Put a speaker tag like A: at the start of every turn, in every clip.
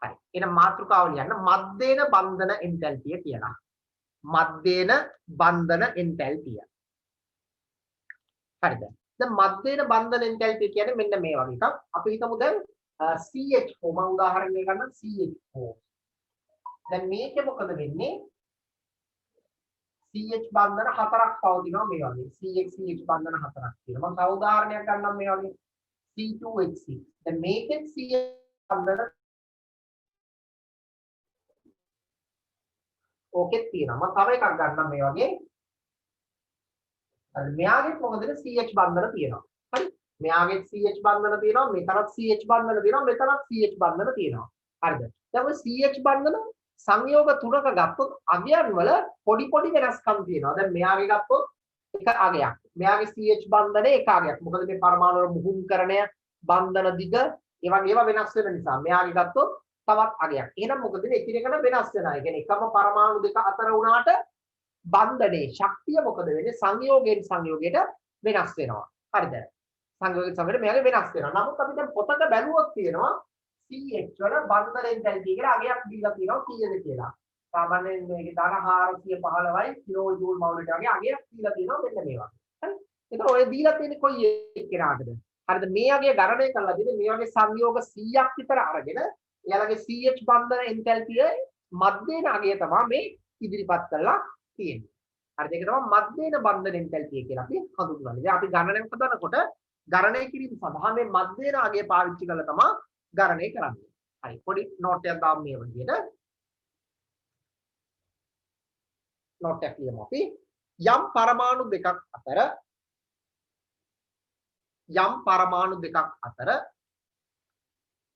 A: හරි. එහෙනම් මාතෘකාව ලියන්න මධ්‍යන බන්ධන එන්තැල්පිය කියලා. මධ්‍යන බන්ධන එන්තැල්පිය. හරිද? දැන් මධ්‍යන බන්ධන එන්තැල්පිය කියන්නේ මෙන්න මේ වගේ එකක්. අපි හිතමු දැන් CH4 මම උදාහරණයක් ගන්නම් CH4. දැන් මේකේ මොකද වෙන්නේ? CH බන්ධන හතරක් පවතිනවා මේ වගේ. CH බන්ධන හතරක් තියෙනවා. මම තව උදාහරණයක් ගන්නම් මේ වගේ. C2H6. දැන් මේකේ CH බන්ධන ඕකෙත් තියෙනවා. මම තව එකක් ගන්නම් මේ වගේ. හරි මෙයාගෙත් මොකදද CH බන්ධන තියෙනවා. හරි. මෙයාගෙත් CH බන්ධන තියෙනවා. මෙතනත් CH බන්ධන තියෙනවා. මෙතනත් CH බන්ධන තියෙනවා. හරිද? දැන් ඔය CH බන්ධන සංයෝග තුනක ගත්තොත් අගයන් වල පොඩි පොඩි වෙනස්කම් තියෙනවා. දැන් මෙයාගේ ගත්තොත් එක අගයක්. මෙයාගේ CH බන්ධනේ එක අගයක්. මොකද මේ පරමාණු වල මුහුම්කරණය බන්ධන දිග ඒ වගේ ඒවා වෙනස් වෙන නිසා මෙයාගේ ගත්තොත් තවත් අගයක්. එහෙනම් මොකද මේ එකිනෙකට වෙනස් වෙනවා. ඒ කියන්නේ එකම පරමාණු දෙක අතර වුණාට බන්ධනේ ශක්තිය මොකද වෙන්නේ? සංයෝගයෙන් සංයෝගයට වෙනස් වෙනවා. හරිද? සංයෝගයෙන් සංයෝගයට මෙයාගේ වෙනස් වෙනවා. නමුත් අපි දැන් පොතක බැලුවොත් තියෙනවා CH වල බන්ධන එන්තැල්පි කියලා අගයක් දීලා තියෙනවා කීයද කියලා. සාමාන්‍යයෙන් මේකේ දාන 415යි කිලෝ ජූල් මවුලට වගේ අගයක් දීලා තියෙනවා මෙන්න මේවා. හරි? ඒක ඔය දීලා තියෙන්නේ කොයි එකකටද? හරිද? මේ අගය ගණනය කරලා දෙන්නේ මේ වගේ සංයෝග 100ක් විතර අරගෙන එයාලගේ CH බන්ධන එන්තැල්පිය මධ්‍යන අගය තමයි මේ ඉදිරිපත් කරලා තියෙන්නේ. හරිද? ඒක තමයි මධ්‍යන බන්ධන එන්තැල්පිය කියලා අපි හඳුන්වන්නේ. දැන් අපි ගණනයක් හදනකොට ගණනය කිරීම සඳහා මේ මධ්‍යන අගය පාවිච්චි කරලා තමයි ගණනය කරන්නේ. හරි. පොඩි නෝට් එකක් දාමු මේ විදිහට. නෝට් එකක් ලියමු අපි. යම් පරමාණු දෙකක් අතර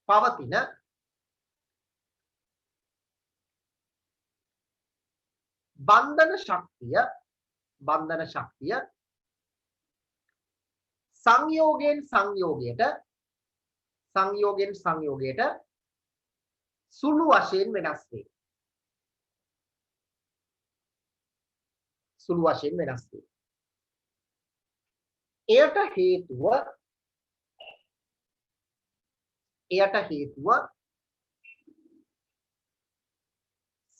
A: පවතින බන්ධන ශක්තිය සංයෝගයෙන් සංයෝගයට සුළු වශයෙන් වෙනස් වේ. එයට හේතුව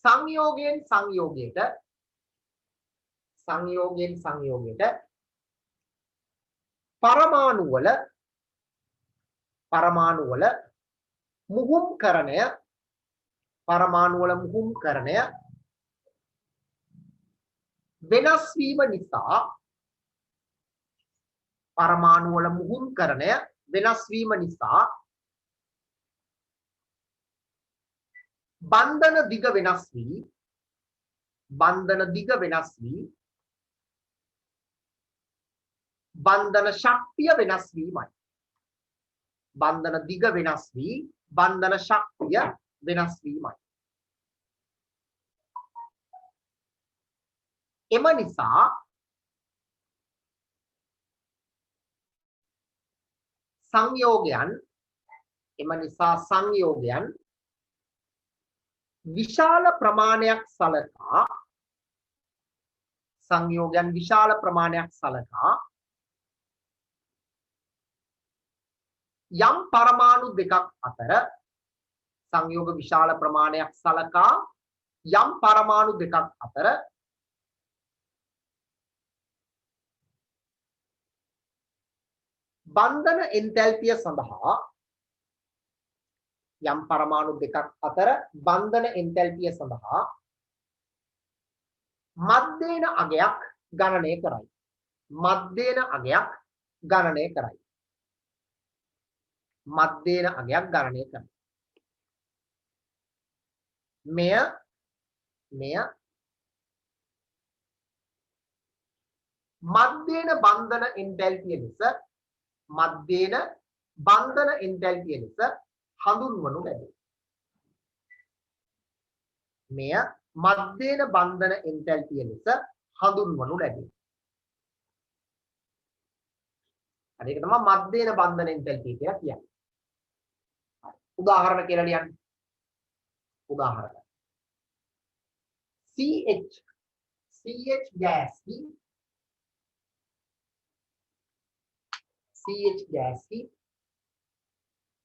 A: සංයෝගයෙන් සංයෝගයට පරමාණු වල මුහුම්කරණය වෙනස් වීම නිසා බන්ධන දිග වෙනස් වී බන්ධන ශක්තිය වෙනස් වීමයි. බන්ධන දිග වෙනස් වී බන්ධන ශක්තිය වෙනස් වීමයි. එම නිසා සංයෝගයන් විශාල ප්‍රමාණයක් සලකා යම් පරමාණු දෙකක් අතර සංයෝග විශාල ප්‍රමාණයක් සලකා යම් පරමාණු දෙකක් අතර බන්ධන එන්තැල්පිය සඳහා මධ්‍යන අගයක් ගණනය කරයි. මෙය මධ්‍යන බන්ධන එන්තැල්පිය ලෙස හඳුන්වනු ලැබේ. හරි ඒක තමයි මධ්‍යන බන්ධන එන්තැල්පිය කියලා කියන්නේ. උදාහරණ කියලා ලියන්න. උදාහරණ CH gas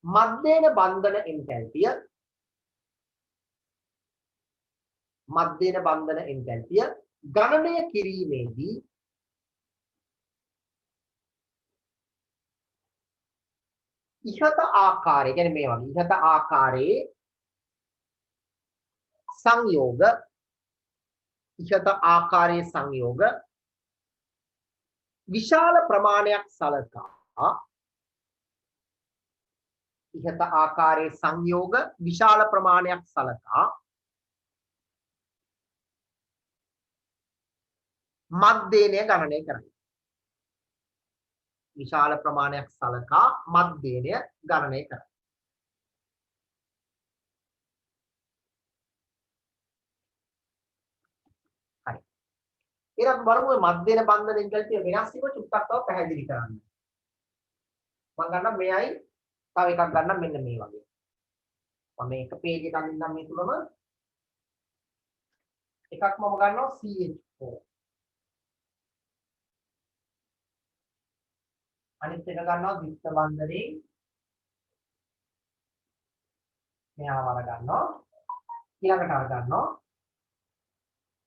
A: මධ්‍යන බන්ධන එන්තැල්පිය මධ්‍යන බන්ධන එන්තැල්පිය ගණනය කිරීමේදී ඉහත ආකාරය කියන්නේ මේ වගේ ඉහත ආකාරයේ සංයෝග ඉහත ආකාරයේ සංයෝග විශාල ප්‍රමාණයක් සලකා ඉහත ආකාරයේ සංයෝග විශාල ප්‍රමාණයක් සලකා මධ්‍යනය ගණනය කරයි. විශාල ප්‍රමාණයක් සලකා මධ්‍යනය ගණනය කරයි. හරි. ඊළඟ බලමු මධ්‍යන බන්ධන එන්තැල්පිය වෙනස් වීම චුට්ටක් තව පැහැදිලි කරන්න. මම ගන්නම් මෙයයි තව එකක් ගන්නම් මෙන්න මේ වගේ. මම මේක පේජ් එකක් අඳින්නම් මේ තුලම එකක් මම ගන්නවා CH4 අනිත් එක ගන්නවා විත්ත බන්ධනේ මෙයාව අර ගන්නවා ඊළඟට අර ගන්නවා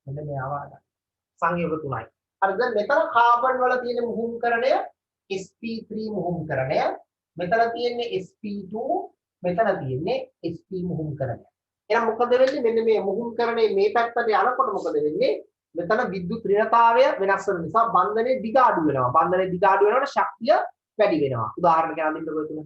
A: මෙන්න මෙයාව අර ගන්නවා සංයෝග තුනයි. හරි දැන් මෙතන කාබන් වල තියෙන මුහුම්කරණය sp3 මුහුම්කරණය මෙතන තියෙන්නේ sp2 මෙතන තියෙන්නේ sp මුහුම්කරණය. එහෙනම් මොකද වෙන්නේ මෙන්න මේ මුහුම්කරණය මේ පැත්තට යනකොට මොකද වෙන්නේ මෙතන විද්‍යුත් ඍණතාවය වෙනස් වෙන නිසා බන්ධනේ දිග අඩු වෙනවා. බන්ධනේ දිග අඩු වෙනකොට ශක්තිය වැඩි වෙනවා. උදාහරණයක් ගන්න දෙන්නකෝ එතන.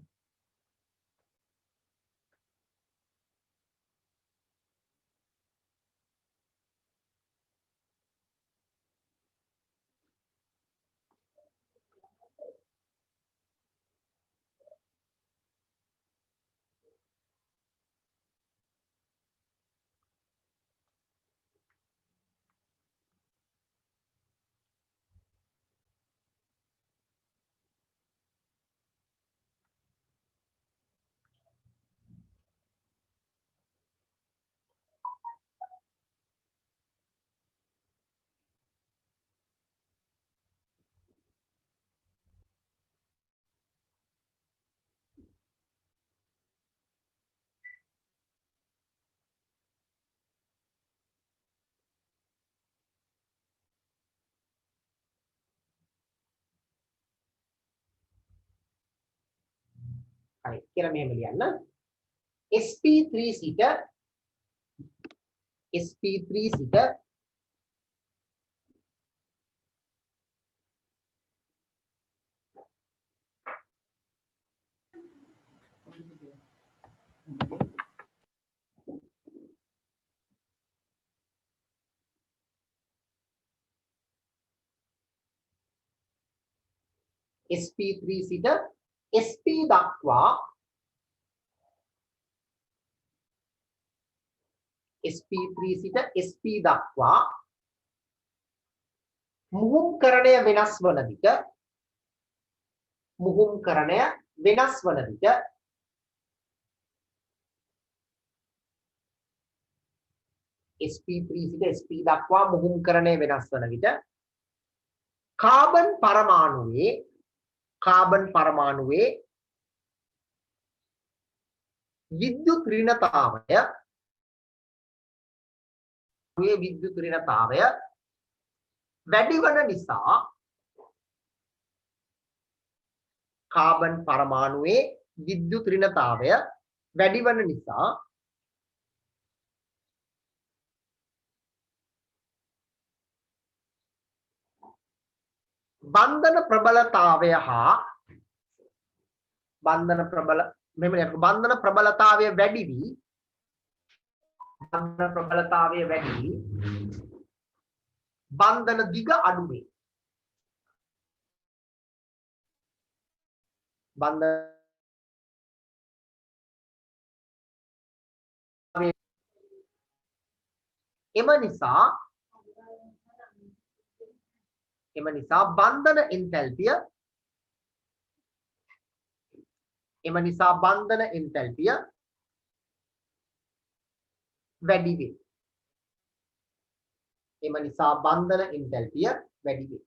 A: හරි කියලා මෙහෙම ලියන්න. sp3 සිට sp3 සිට sp දක්වා sp3 සිට sp දක්වා මුහුම්කරණය වෙනස් වන විට sp3 සිට sp දක්වා මුහුම්කරණය වෙනස් වන විට කාබන් පරමාණුවේ විද්‍යුත් ඍණතාවය වැඩි වන නිසා කාබන් පරමාණුවේ විද්‍යුත් ඍණතාවය වැඩි වන නිසා බන්ධන ප්‍රබලතාවය හා බන්ධන ප්‍රබලතාවය වැඩි වී බන්ධන දිග අඩු වේ. එම නිසා බන්ධන එන්තැල්පිය වැඩි වේ. එම නිසා බන්ධන එන්තැල්පිය වැඩි වේ.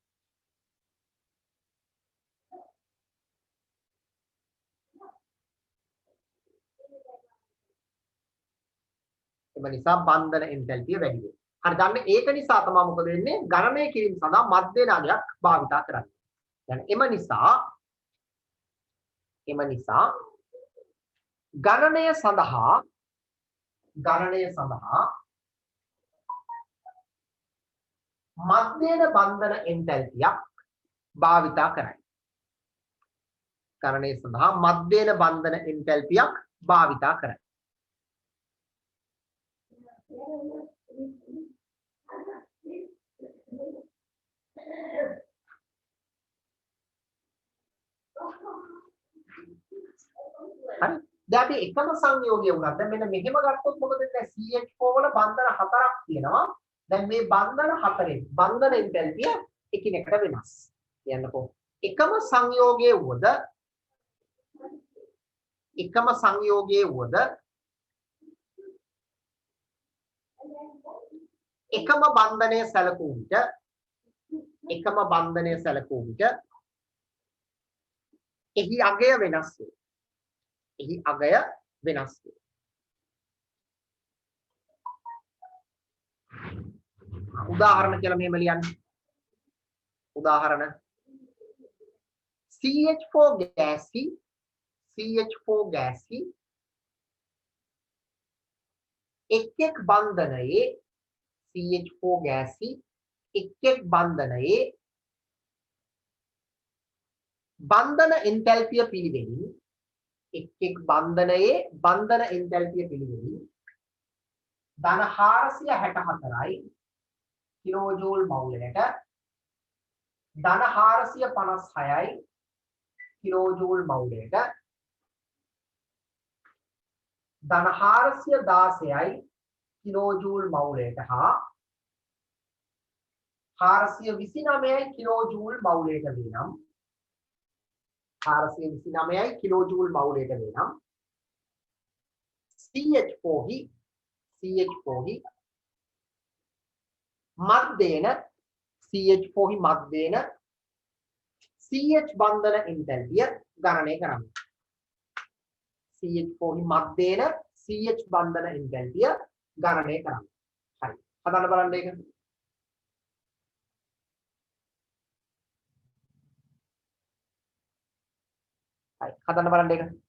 A: එම නිසා බන්ධන එන්තැල්පිය වැඩි වේ. හරි දැන් ඒක නිසා තමයි මොකද වෙන්නේ ගණනය කිරීම සඳහා මධ්‍යන අගයක් භාවිත කරන්නේ. දැන් එම නිසා ගණනය සඳහා මධ්‍යන බන්ධන එන්තැල්පියක් භාවිත කරයි. ගණනය සඳහා මධ්‍යන බන්ධන එන්තැල්පියක් භාවිත කරයි. හරි දැන් අපි එකම සංයෝගය වුණා. දැන් මෙන්න මෙහෙම ගත්තොත් මොකද වෙන්නේ? CH4 වල බන්ධන හතරක් තියෙනවා. දැන් මේ බන්ධන හතරෙන් බන්ධන එන්තැල්පිය එකිනෙකට වෙනස්. කියන්නකෝ එකම සංයෝගයේ වුවද එකම බන්ධනය සැලකූ විට එහි අගය වෙනස් වේ. උදාහරණ කියලා මෙහෙම ලියන්න. උදාහරණ CH4 ගෑසි එක් බන්ධනයේ CH4 ගෑසි එක් බන්ධනයේ බන්ධන එන්තැල්පිය පිළිවෙලින් එක් බන්ධනයේ බන්ධන එන්තැල්පිය පිළිවෙලින් ධන 464යි කිලෝජූල් මවුලයට ධන 456යි කිලෝජූල් මවුලයට ධන 416යි කිලෝජූල් මවුලයට හා 429යි කිලෝජූල් මවුලයට වෙනම් 429යි කිලෝජූල් මවුලයට වෙනම් CH4 මධ්‍යන CH බන්ධන එන්තැල්පිය ගණනය කරන්න. CH4 මධ්‍යන CH බන්ධන එන්තැල්පිය ගණනය කරන්න. හරි. හදන්න බලන්න ඒක. හරි. හදන්න බලන්න ඒක.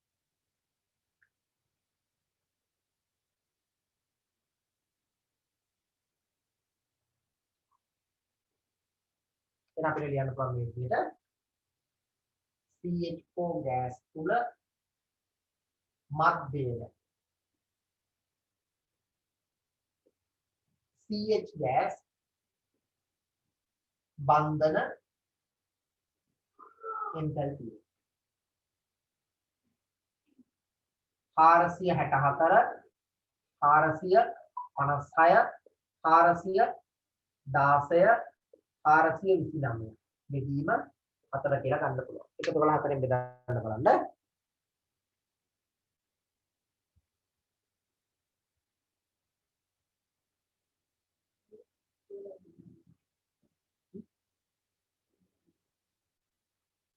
A: එන අපිට ලියන්න පුළුවන් මේ විදිහට CH4 gas තුල මධ්‍යන CH gas බන්ධන එන්තැල්පිය 464 456 416 429 බෙදීම 4 කියලා ගන්න පුළුවන්. එකතු කරලා 4ෙන් බෙදන්න බලන්න.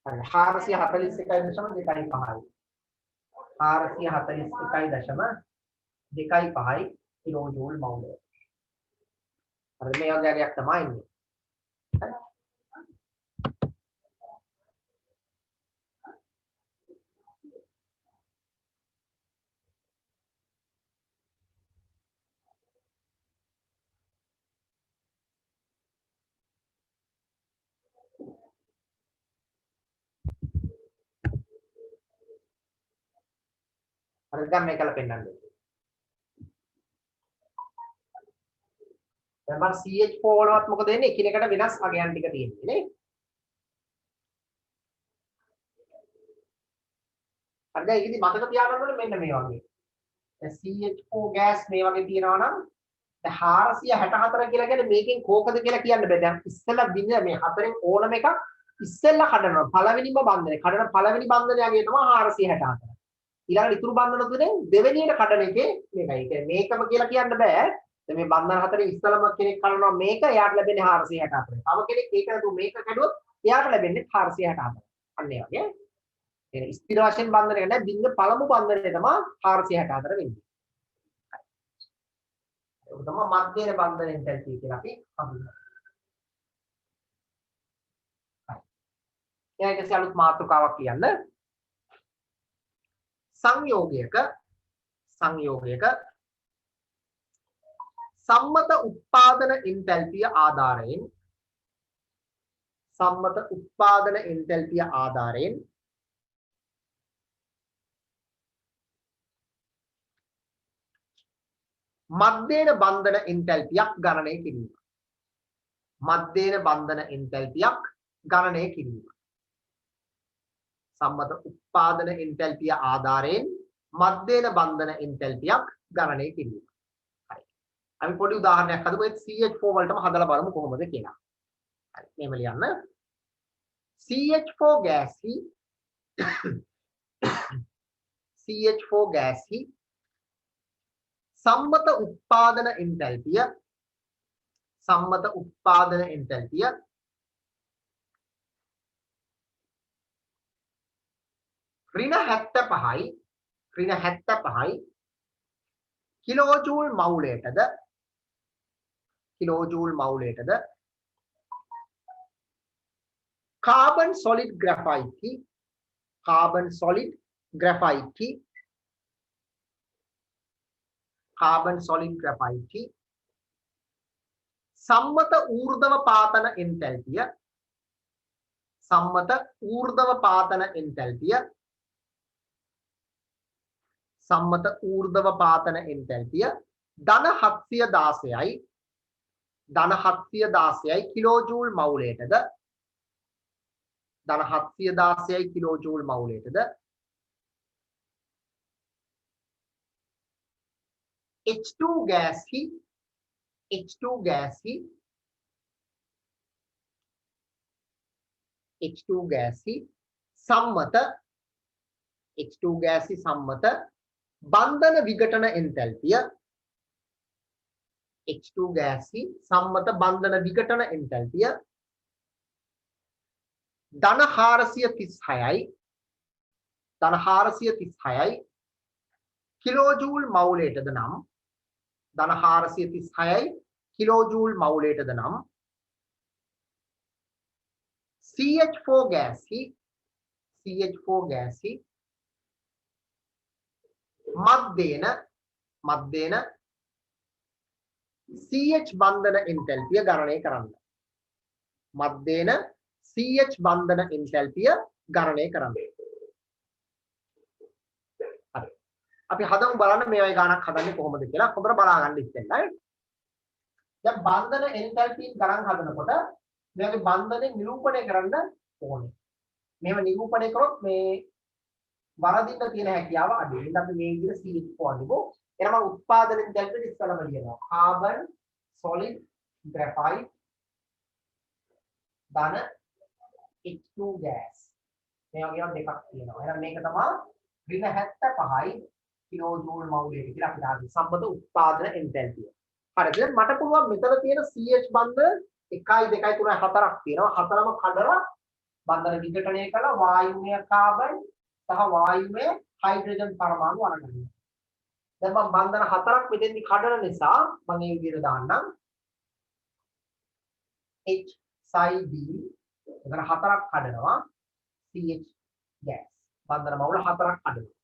A: හරි 441.25 441.25 කිලෝජූල් මවුලය. හරි මේ වගේයක් තමයි ඉන්නේ. හරි දැන් මේකල පෙන්නන්න. දැන් මම CH4 වලවත් මොකද වෙන්නේ? එකිනෙකට වෙනස් අගයන් ටික තියෙන්නේ නේ. හරි දැන් ඒකෙදි මතක තියාගන්න ඕනේ මෙන්න මේ වගේ. දැන් CH4 gas මේ වගේ තියෙනවා නම් දැන් 464 කියලා කියන්නේ මේකෙන් කෝකද කියලා කියන්න බෑ. දැන් ඉස්සෙල්ලා බින්න මේ හතරෙන් ඕනම එකක් ඉස්සෙල්ලා කඩනවා. පළවෙනිම බන්ධනය. කඩන පළවෙනි බන්ධනය අගේ තමයි 464. ඊළඟට ඉතුරු බන්ධන තුනේ දෙවෙනියට කඩන එකේ මේකයි. ඒ කියන්නේ මේකම කියලා කියන්න බෑ. දැන් මේ බන්ධන හතරේ ඉස්සලම කෙනෙක් කඩනවා මේක එයාට ලැබෙන්නේ 464. තව කෙනෙක් ඒක නතු මේක කැඩුවොත් එයාට ලැබෙන්නේ 464. අන්න ඒ වගේ. ඒ ස්ථිර වශයෙන් බන්ධනය නැහැ. බින්න පළමු බන්ධනය තමයි 464 වෙන්නේ. ඒක තමයි මධ්‍යන බන්ධන එන්තැල්පි කියලා අපි හඳුන්වන්නේ. හරි. ඊට අලුත් මාතෘකාවක් කියන්න. සංයෝගයක සම්මත උත්පාදන එන්තැල්පිය ආධාරයෙන් මධ්‍යන බන්ධන එන්තැල්පියක් ගණනය කිරීම. සම්මත උත්පාදන එන්තැල්පිය ආධාරයෙන් මධ්‍යන බන්ධන එන්තැල්පියක් ගණනය කිරීම. හරි. අපි පොඩි උදාහරණයක් හදමු. ඒ CH4 වලටම හදලා බලමු කොහොමද කියලා. හරි. මේව ලියන්න. CH4 ගෑස්හි සම්මත උත්පාදන එන්තැල්පිය ඍණ 75යි කිලෝජූල් මවුලයටද කාබන් සොලිඩ් ග්‍රැෆයිට් සම්මත ඌර්ධව පාතන එන්තැල්පිය ධන 716යි කිලෝජූල් මවුලයටද H2 ගෑස්හි සම්මත බන්ධන විඝටන එන්තැල්පිය ධන 436යි කිලෝජූල් මවුලයටද නම් CH4 ගෑස්හි මධ්‍යන CH බන්ධන එන්තැල්පිය ගණනය කරන්න. හරි. අපි හදමු බලන්න මේ වගේ ගණක් හදන්නේ කොහොමද කියලා. හොඳට බලා ගන්න ඉස්සෙල්ලා. දැන් බන්ධන එන්තැල්පීන් ගණන් හදනකොට මේ වගේ බන්ධනේ නිරූපණය කරන්න ඕනේ. මේව නිරූපණය කරොත් මේ වරදින්න තියෙන හැකියාව අඩුයි. එහෙනම් අපි මේ විදිහට CH4 අඳිමු. එහෙනම් උත්පාදන එන්තැල්පිය ඉස්සලම ලියනවා. කාබන් සොලිඩ් ග්‍රැෆයිට් ධන H2 ගෑස්. මේ වගේ දෙකක් තියෙනවා. එහෙනම් මේක තමයි ඍණ 75යි කිලෝජූල් මවුලයට කියලා අපි දාන්නේ සම්මත උත්පාදන එන්තැල්පිය. හරිද? මට පුළුවන් මෙතන තියෙන CH බන්ධන 1 2 3 4ක් තියෙනවා. හතරම කඩලා බන්ධන විඝටනය කළා වායුමය කාබන් සහ වායුමය හයිඩ්‍රජන් පරමාණු අරගෙන. දැන් මම බන්ධන 4ක් මෙතෙන්දි කඩන නිසා මම මේ විදිහට දාන්නම්. H side B එතන 4ක් කඩනවා CH gas. බන්ධන මවුල 4ක් කඩනවා.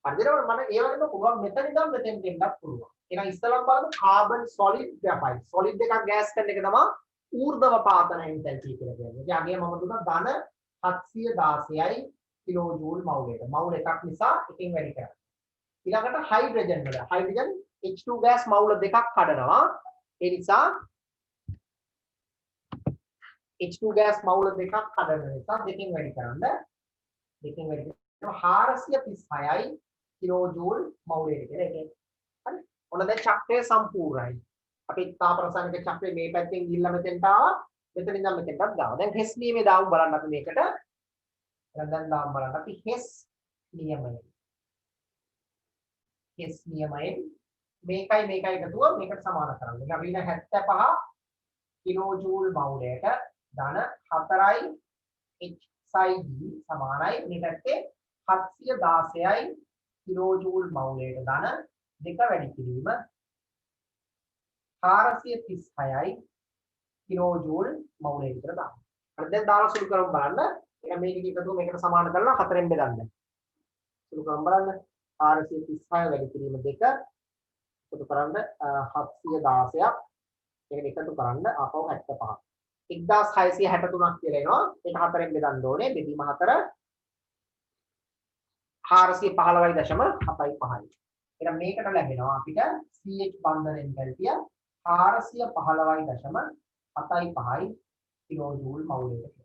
A: හරිද? මම ඒ වගේම පුළුවන් මෙතන ඉඳන් මෙතෙන් දෙන්නත් පුළුවන්. එහෙනම් ඉස්සෙල්ලාම බලමු කාබන් සොලිඩ් ග්‍රැෆයිට්. සොලිඩ් එකක් ගෑස් කරන එක තමයි ඌර්ධව පාතන එන්තැල්පිය කියලා කියන්නේ. ඒ අගය මම දුන්නා ධන 716යි කිලෝජූල් මවුලයට. මවුල එකක් නිසා එකෙන් වැඩි කරා. ඊළඟට හයිඩ්‍රජන් වල හයිඩ්‍රජන් H2 ගෑස් මවුල දෙකක් කඩනවා. ඒ නිසා H2 ගෑස් මවුල දෙකක් කඩන නිසා දෙකෙන් වැඩි කරන්න. 436යි කිලෝජූල් මවුලයට කියලා එකේ. හරි. ඔන්න දැන් චක්‍රය සම්පූර්ණයි. අපි තාප රසායනික චක්‍රය මේ පැත්තෙන් ගිහිල්ලා මෙතෙන්ට ආවා. මෙතන ඉඳන් මෙතෙන්ටත් දානවා. දැන් හෙස් නියමේ දාමු බලන්න අපි මේකට. දැන් දාමු බලන්න අපි හෙස් නියමය. හෙස් නියමයෙන් මේකයි එකතුව මේකට සමාන කරන්න. ඒක අපි 75 කිලෝජූල් මවුලයට ධන 4යි H side B සමානයි මේ පැත්තේ 716යි කිලෝජූල් මවුලයට ධන 2 වැඩි කිරීම 436යි කිලෝජූල් මවුලේ විතර දාන්න. හරි දැන් දාලා සුළු කරමු බලන්න. එහෙනම් මේක එකතු මේකට සමාන කරලා 4ෙන් බෙදන්න. සුළු කරමු බලන්න. 436 වැඩි කිරීම 2 එකතු කරන්න 716ක්. මේක එකතු කරන්න ආපහු 75. 1663ක් කියලා එනවා. ඒක 4ෙන් බෙදන්න ඕනේ. බෙදීම 4 415.75යි. එහෙනම් මේකට ලැබෙනවා අපිට CH බන්ධන එන්තල්පිය 415.75යි කිලෝජූල් මවුලට.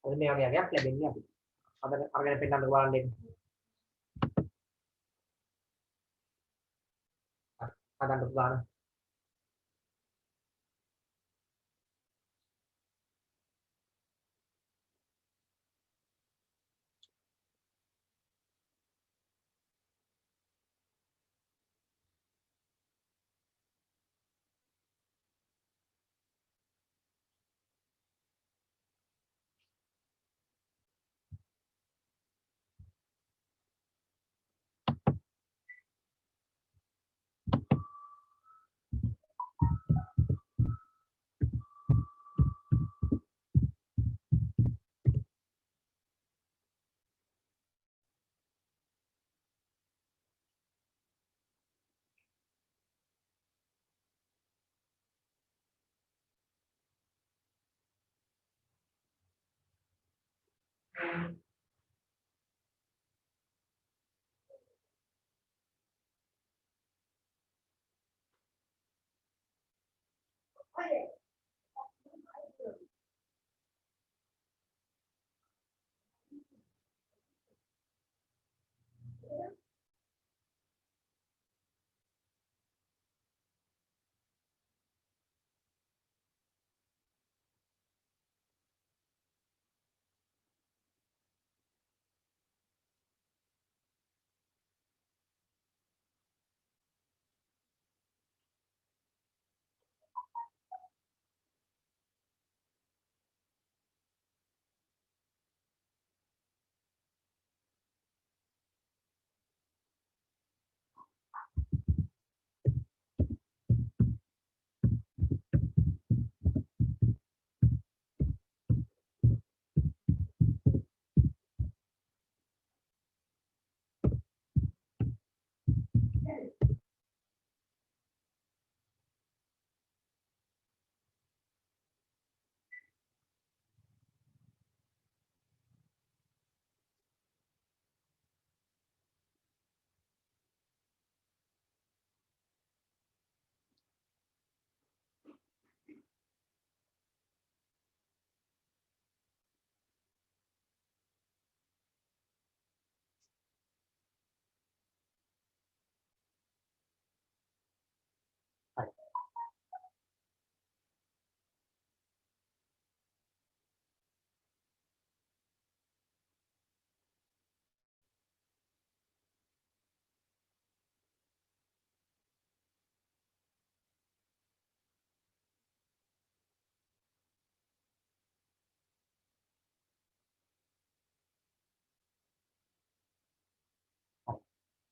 A: ඔය මේ වගේ අගයක් ලැබෙන්නේ අපිට. අද අරගෙන පෙන්නන්න බලන්න දෙන්න. හදන්න ගන්න.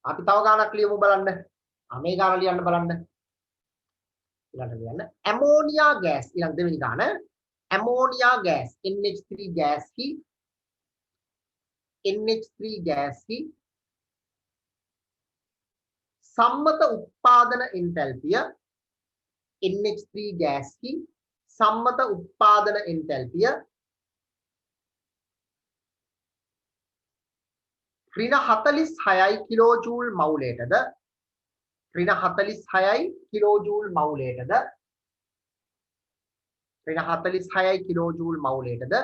A: අපි තව ගානක් ලියමු බලන්න. මේ ගාන ලියන්න බලන්න. ඊළඟට ලියන්න ඇමෝනියා ගෑස්. ඊළඟ දෙවෙනි ගාන ඇමෝනියා ගෑස් NH3 ගෑස් කි NH3 ගෑස් කි සම්මත උත්පාදන එන්තල්පිය NH3 ගෑස් කි සම්මත උත්පාදන එන්තල්පිය ඍණ 46යි කිලෝජූල් මවුලයටද ඍණ 46යි කිලෝජූල් මවුලයටද ඍණ 46යි කිලෝජූල් මවුලයටද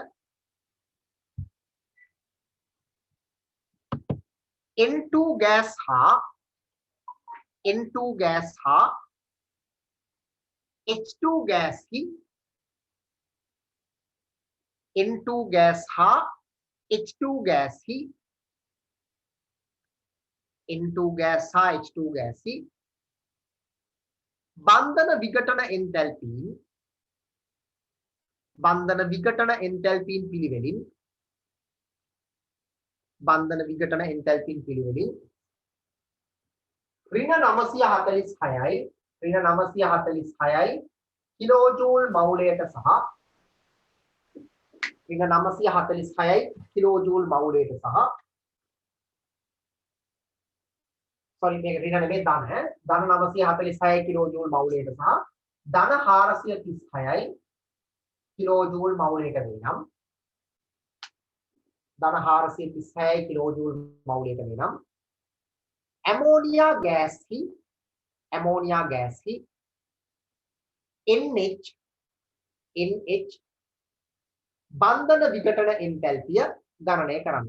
A: N2 ගෑස් හා N2 ගෑස් හා H2 ගෑස් කි N2 ගෑස් හා H2 ගෑස් කි N2 ගෑස් හා H2 ගෑස් කි බන්ධන විඝටන එන්තල්පීන් පිළිවෙලින් බන්ධන විඝටන එන්තල්පීන් පිළිවෙලින් ඍණ 946යි ඍණ 946යි කිලෝජූල් මවුලයට සහ ඍණ 946යි කිලෝජූල් මවුලයට සහ sorry මේක ඍණ නෙමෙයි ධන 946යි කිලෝජූල් මවුලයට සහ ධන 436යි කිලෝජූල් මවුලයට වෙනම් ධන 436යි කිලෝජූල් මවුලයට වෙනම් ammonia gas ही NH බන්ධන විඝටන එන්තැල්පිය ගණනය කරන්න.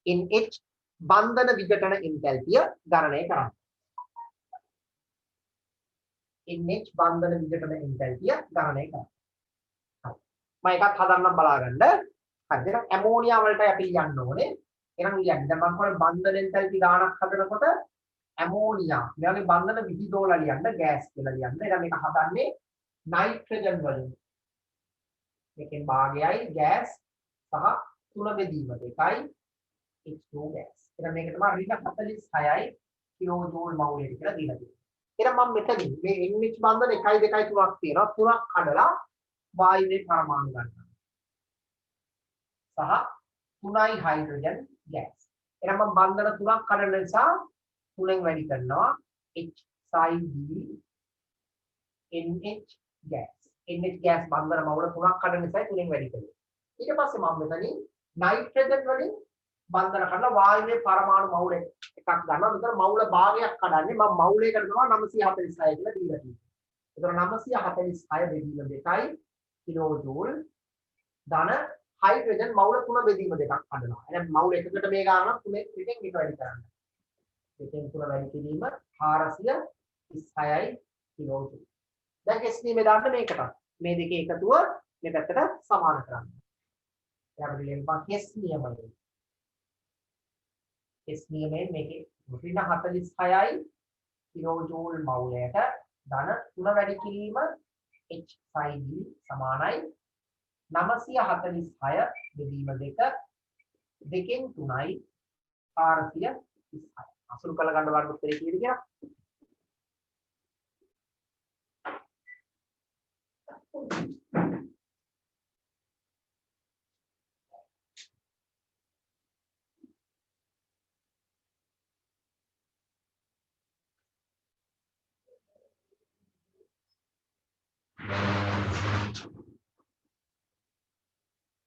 A: NH බන්ධන විඝටන එන්තැල්පිය ගණනය කරන්න. NH බන්ධන විඝටන එන්තැල්පිය ගණනය කරන්න. හරි. මම එකක් හදන්නම් බලාගන්න. හරිද? එහෙනම් ඇමෝනියා වලට අපි යන්න ඕනේ. එහෙනම් ලියන්න. දැන් මම කොහොමද බන්ධන එන්තැල්පි ගානක් හදනකොට ඇමෝනියා මේ වගේ බන්ධන විහිදෝලා ලියන්න ගෑස් කියලා ලියන්න. එහෙනම් මේක හදන්නේ නයිට්‍රජන් වලින්. මේකෙන් භාගයයි ගෑස් සහ තුන බෙදීම දෙකයි H2 ගෑස්. එහෙනම් මේක තමයි ඍණ 46යි කිලෝජූල් මවුලයට කියලා දීලා තියෙන්නේ. එහෙනම් මම මෙතනින් මේ NH බන්ධන 1 2 3ක් තියෙනවා. තුනක් කඩලා වායුවේ පරමාණු ගන්නවා. සහ 3යි හයිඩ්‍රජන් ගෑස්. එහෙනම් මම බන්ධන තුනක් කඩන නිසා 3ෙන් වැඩි කරනවා H side NH gas. NH gas බන්ධන මවුල 3ක් කඩන නිසා 3ෙන් වැඩි කරනවා. ඊට පස්සේ මම මෙතනින් නයිට්‍රජන් වලින් බන්ධන කඩලා වායුවේ පරමාණු මවුල එකක් ගන්නවා. මෙතන මවුල භාගයක් කඩන්නේ මම මවුලයකට දෙනවා 946 කියලා දීලා තියෙනවා. ඒතර 946 බෙදීම 2යි කිලෝජූල් ධන හයිඩ්‍රජන් මවුල 3 බෙදීම 2ක් කඩනවා. එහෙනම් මවුල එකකට මේ ගානක් 3 එකෙන් එක වැඩි කරන්න. දෙකෙන් 3 වැඩි කිරීම 436යි කිලෝජූල්. දැන් S නියමේ දාන්න මේකට. මේ දෙකේ එකතුව මේ පැත්තට සමාන කරන්න. දැන් අපි ලියනවා S නියමය. S නියමයෙන් මේකේ ඍණ 46යි කිලෝජූල් මවුලයට ධන 3 වැඩි කිරීම H side සමානයි 946 බෙදීම 2 දෙකෙන් 3යි 436. අසුරු කළ ගන්න වර්ග උත්තරේ කීයද කියලා?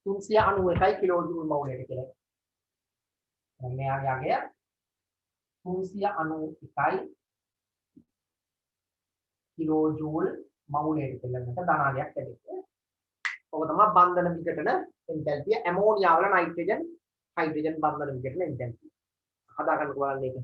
A: තුන්සිය 91යි කිලෝජූල් මවුලයට කියලා. දැන් මෙයාගේ 391යි කිලෝජූල් මවුලයට කියලා ධනාලයක් ඇදෙන්නේ. ඔක තමයි බන්ධන විඝටන එන්තැල්පිය. ඇමෝනියා වල නයිට්‍රජන් හයිඩ්‍රජන් බන්ධන විඝටන එන්තැල්පිය. හදා ගන්නකො බලන්න ඒක.